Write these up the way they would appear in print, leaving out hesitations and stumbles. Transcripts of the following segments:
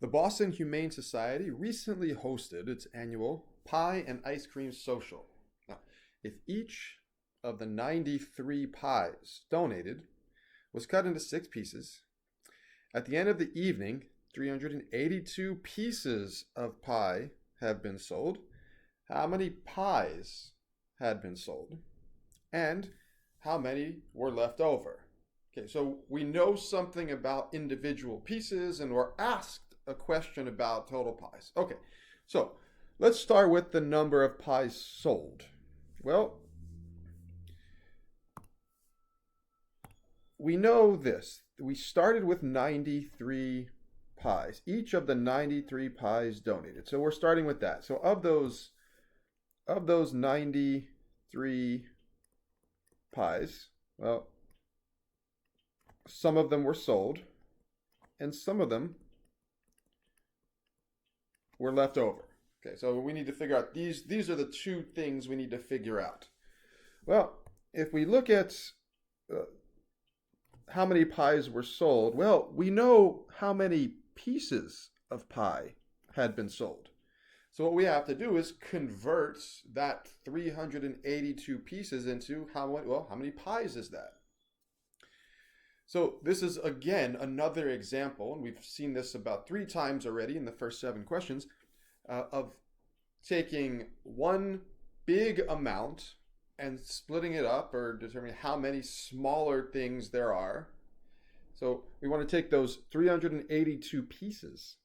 The Boston Humane Society recently hosted its annual Pie and Ice Cream Social. Now, if each of the 93 pies donated was cut into 6 pieces, at the end of the evening, 382 pieces of pie have been sold. How many pies had been sold? And how many were left over? Okay, so we know something about individual pieces and we're asked a question about total pies. Okay, so let's start with the number of pies sold. Well, we know this. We started with 93 pies. Each of the 93 pies donated. So we're starting with that. So of those 93 pies, well, some of them were sold and some of them were left over. Okay, so we need to figure out these are the two things we need to figure out. Well, if we look at how many pies were sold, well, we know how many pieces of pie had been sold. So what we have to do is convert that 382 pieces into how many pies is that? So this is, again, another example, and we've seen this about 3 times already in the first 7 questions, of taking one big amount and splitting it up or determining how many smaller things there are. So we want to take those 382 pieces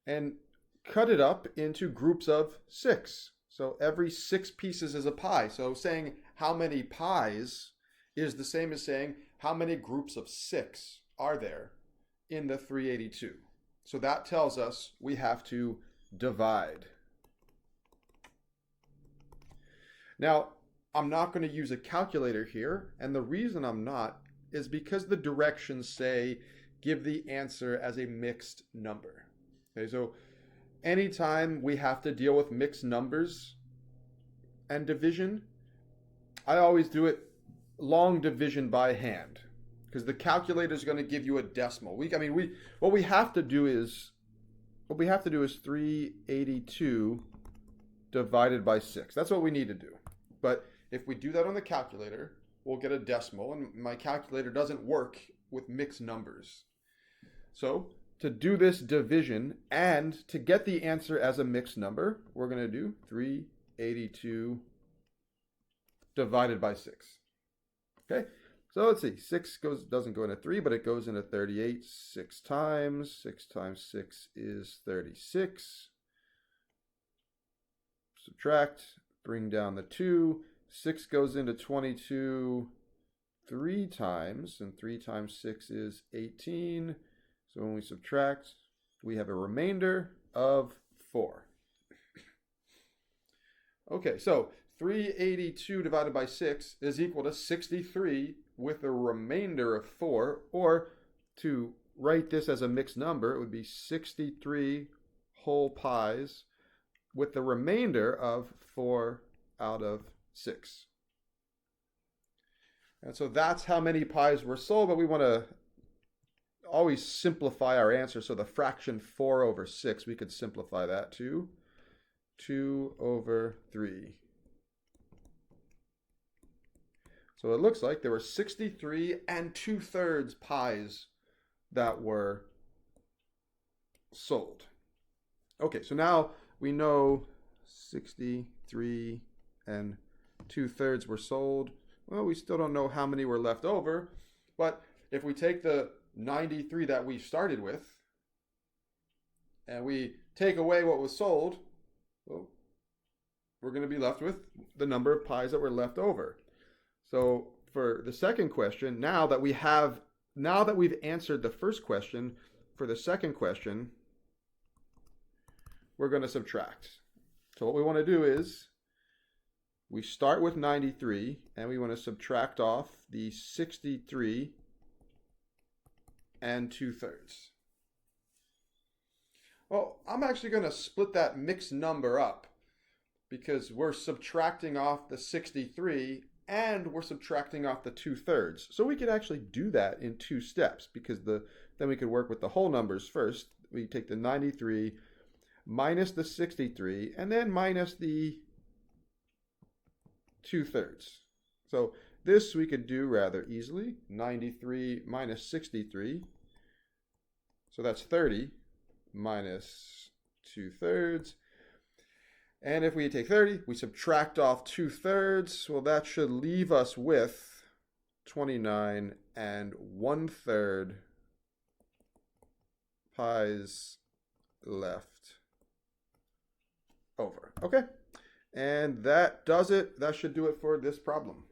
and cut it up into groups of 6. So every 6 pieces is a pie. So saying how many pies is the same as saying how many groups of 6 are there in the 382. So that tells us we have to divide. Now, I'm not going to use a calculator here, and the reason I'm not is because the directions say give the answer as a mixed number. Okay, so anytime we have to deal with mixed numbers and division, I always do it long division by hand because the calculator is going to give you a decimal. What we have to do is 382 divided by 6. That's what we need to do. But if we do that on the calculator, we'll get a decimal, and my calculator doesn't work with mixed numbers. So to do this division and to get the answer as a mixed number, we're going to do 382 divided by 6. Okay, so let's see. 6 doesn't go into 3, but it goes into 38 6 times. 6 times 6 is 36. Subtract, bring down the 2. 6 goes into 22 3 times, and 3 times 6 is 18. So when we subtract, we have a remainder of 4. Okay, so 382 divided by 6 is equal to 63 with a remainder of 4, or to write this as a mixed number, it would be 63 whole pies with the remainder of 4 out of 6. And so that's how many pies were sold, but we want to always simplify our answer. So the fraction 4 over 6, we could simplify that to 2 over 3. So it looks like there were 63 2/3 pies that were sold. Okay, so now we know 63 2/3 were sold. Well, we still don't know how many were left over, but if we take the 93 that we started with and we take away what was sold, well, we're going to be left with the number of pies that were left over. So for the second question, now that we've answered the first question, for the second question, we're going to subtract. So what we want to do is we start with 93 and we want to subtract off the 63 2/3. Well, I'm actually going to split that mixed number up because we're subtracting off the 63 and we're subtracting off the 2/3. So we could actually do that in 2 steps because the then we could work with the whole numbers first. We take the 93 minus the 63, and then minus the 2/3. So this we could do rather easily. 93 minus 63. So that's 30 minus 2/3. And if we take 30, we subtract off 2/3. Well, that should leave us with 29 and 1/3 pies left over. Okay, and that does it. That should do it for this problem.